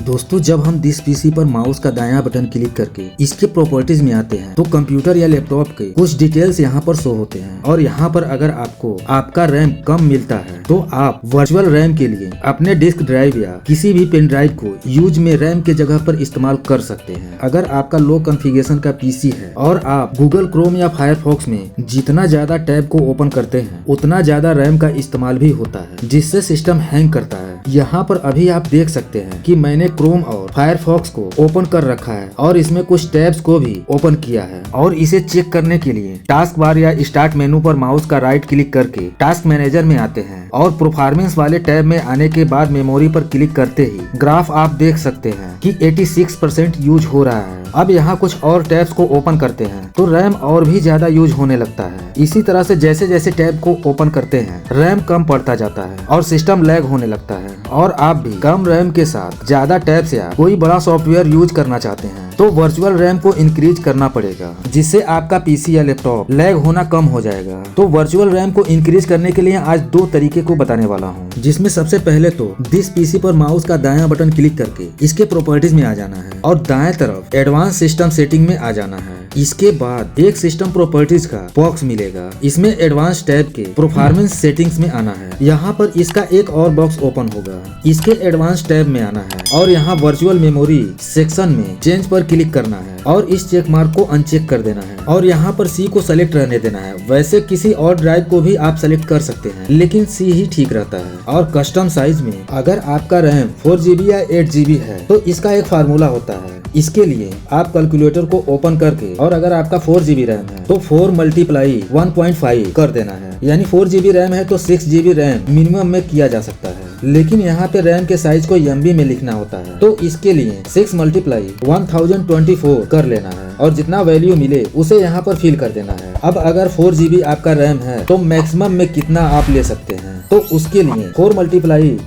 दोस्तों जब हम दिस पीसी पर माउस का दायां बटन क्लिक करके इसके प्रॉपर्टीज में आते हैं तो कंप्यूटर या लैपटॉप के कुछ डिटेल्स यहाँ पर शो होते हैं और यहाँ पर अगर आपको आपका रैम कम मिलता है तो आप वर्चुअल रैम के लिए अपने डिस्क ड्राइव या किसी भी पेन ड्राइव को यूज में रैम के जगह पर इस्तेमाल कर सकते हैं। अगर आपका लो कॉन्फ़िगरेशन का पीसी है और आप गूगल क्रोम या फायरफॉक्स में जितना ज्यादा टैब को ओपन करते हैं उतना ज्यादा रैम का इस्तेमाल भी होता है, जिससे सिस्टम हैंग करता है। यहाँ पर अभी आप देख सकते हैं कि मैंने क्रोम और फायरफॉक्स को ओपन कर रखा है और इसमें कुछ टैब्स को भी ओपन किया है और इसे चेक करने के लिए टास्क बार या स्टार्ट मेनू पर माउस का राइट क्लिक करके टास्क मैनेजर में आते हैं और परफॉर्मेंस वाले टैब में आने के बाद मेमोरी पर क्लिक करते ही ग्राफ आप देख सकते हैं कि 86% यूज हो रहा है। अब यहाँ कुछ और टैब्स को ओपन करते हैं तो रैम और भी ज्यादा यूज होने लगता है। इसी तरह से जैसे जैसे टैब को ओपन करते हैं रैम कम पड़ता जाता है और सिस्टम लैग होने लगता है। और आप भी कम रैम के साथ ज्यादा टैब्स या कोई बड़ा सॉफ्टवेयर यूज करना चाहते हैं तो वर्चुअल रैम को इंक्रीज करना पड़ेगा, जिससे आपका पीसी या लैपटॉप लैग होना कम हो जाएगा। तो वर्चुअल रैम को इंक्रीज करने के लिए आज दो तरीके को बताने वाला हूँ, जिसमें सबसे पहले तो दिस पीसी पर माउस का दायां बटन क्लिक करके इसके प्रॉपर्टीज में आ जाना है और दाएं तरफ एडवांस सिस्टम सेटिंग में आ जाना है। इसके बाद एक सिस्टम प्रॉपर्टीज का बॉक्स मिलेगा, इसमें एडवांस टैब के परफॉर्मेंस सेटिंग्स में आना है। यहाँ पर इसका एक और बॉक्स ओपन होगा, इसके एडवांस टैब में आना है और यहाँ वर्चुअल मेमोरी सेक्शन में चेंज पर क्लिक करना है और इस चेक मार्क को अनचेक कर देना है और यहाँ पर सी को सेलेक्ट रहने देना है। वैसे किसी और ड्राइव को भी आप सेलेक्ट कर सकते हैं, लेकिन सी ही ठीक रहता है। और कस्टम साइज में अगर आपका रैम 4GB या 8GB है तो इसका एक फार्मूला होता है। इसके लिए आप कैलकुलेटर को ओपन करके और अगर आपका 4GB रैम है तो 4 × 1.5 कर देना है, यानी 4GB रैम है तो 6GB रैम मिनिमम में किया जा सकता है। लेकिन यहाँ पे रैम के साइज को MB में लिखना होता है तो इसके लिए 6 × 1024 कर लेना है और जितना वैल्यू मिले उसे यहाँ पर फिल कर देना है। अब अगर 4GB आपका रैम है तो मैक्सिमम में कितना आप ले सकते हैं, तो उसके लिए 4 ×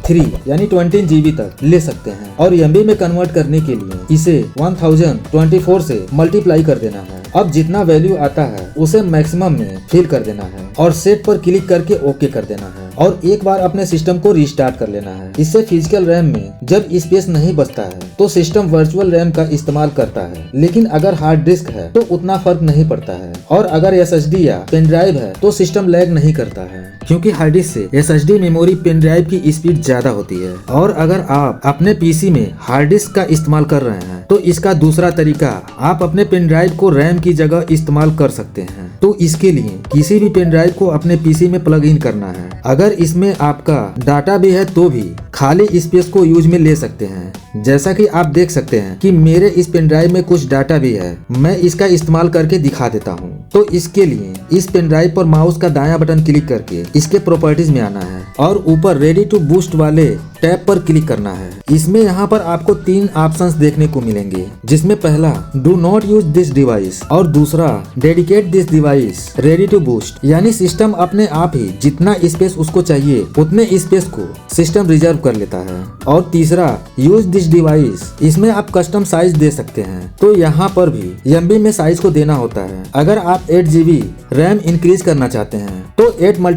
3 यानी 20GB तक ले सकते हैं और MB में कन्वर्ट करने के लिए इसे 1024 से मल्टीप्लाई कर देना है। अब जितना वैल्यू आता है उसे मैक्सिमम में फिल कर देना है और सेट पर क्लिक करके ओके कर देना है और एक बार अपने सिस्टम को रिस्टार्ट कर लेना है। इससे फिजिकल रैम में जब स्पेस नहीं बचता है तो सिस्टम वर्चुअल रैम का इस्तेमाल करता है, लेकिन अगर हार्ड डिस्क है तो उतना फर्क नहीं पड़ता है और अगर SSD या पेन ड्राइव है तो सिस्टम लैग नहीं करता है, क्योंकि हार्ड डिस्क से SSD मेमोरी पेन ड्राइव की स्पीड ज्यादा होती है। और अगर आप अपने पीसी में हार्ड डिस्क का इस्तेमाल कर रहे हैं तो इसका दूसरा तरीका आप अपने पेन ड्राइव को रैम की जगह इस्तेमाल कर सकते हैं। तो इसके लिए किसी भी पेन ड्राइव को अपने पीसी में प्लग इन करना है। अगर इसमें आपका डाटा भी है तो भी खाली स्पेस को यूज में ले सकते हैं। जैसा कि आप देख सकते हैं कि मेरे इस पेन ड्राइव में कुछ डाटा भी है, मैं इसका इस्तेमाल करके दिखा देता हूँ। तो इसके लिए इस पेन ड्राइव पर माउस का दायां बटन क्लिक करके इसके प्रॉपर्टीज में आना है और ऊपर रेडी टू बूस्ट वाले टैब पर क्लिक करना है। इसमें यहाँ पर आपको 3 ऑप्शंस देखने को मिलेंगे, जिसमें पहला do not use this device और दूसरा dedicate this device ready to boost, यानी सिस्टम अपने आप ही जितना स्पेस उसको चाहिए उतने स्पेस को सिस्टम रिजर्व कर लेता है। और तीसरा यूज दिस डिवाइस, इसमें आप कस्टम साइज दे सकते हैं तो यहाँ पर भी MB में साइज को देना होता है। अगर आप 8GB रैम इंक्रीज करना चाहते हैं तो 8 ×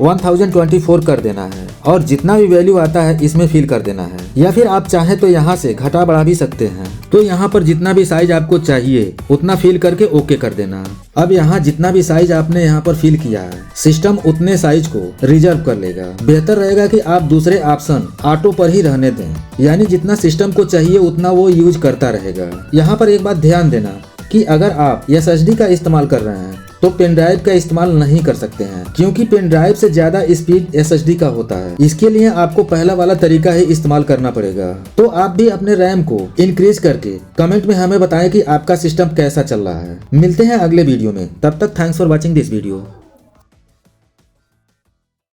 1024 कर देना है और जितना भी वैल्यू आता है इसमें फिल कर देना है, या फिर आप चाहे तो यहाँ से घटा बढ़ा भी सकते हैं। तो यहाँ पर जितना भी साइज आपको चाहिए उतना फिल करके ओके कर देना। अब यहाँ जितना भी साइज आपने यहाँ पर फिल किया है सिस्टम उतने साइज को रिजर्व कर लेगा। बेहतर रहेगा कि आप दूसरे ऑप्शन ऑटो पर ही रहने दें, यानी जितना सिस्टम को चाहिए उतना वो यूज करता रहेगा। यहाँ पर एक बात ध्यान देना कि अगर आप SSD का इस्तेमाल कर रहे हैं तो पेन ड्राइव का इस्तेमाल नहीं कर सकते हैं, क्योंकि पेन ड्राइव से ज्यादा स्पीड SSD का होता है। इसके लिए आपको पहला वाला तरीका ही इस्तेमाल करना पड़ेगा। तो आप भी अपने रैम को इंक्रीज करके कमेंट में हमें बताएं कि आपका सिस्टम कैसा चल रहा है। मिलते हैं अगले वीडियो में, तब तक thanks for watching this video.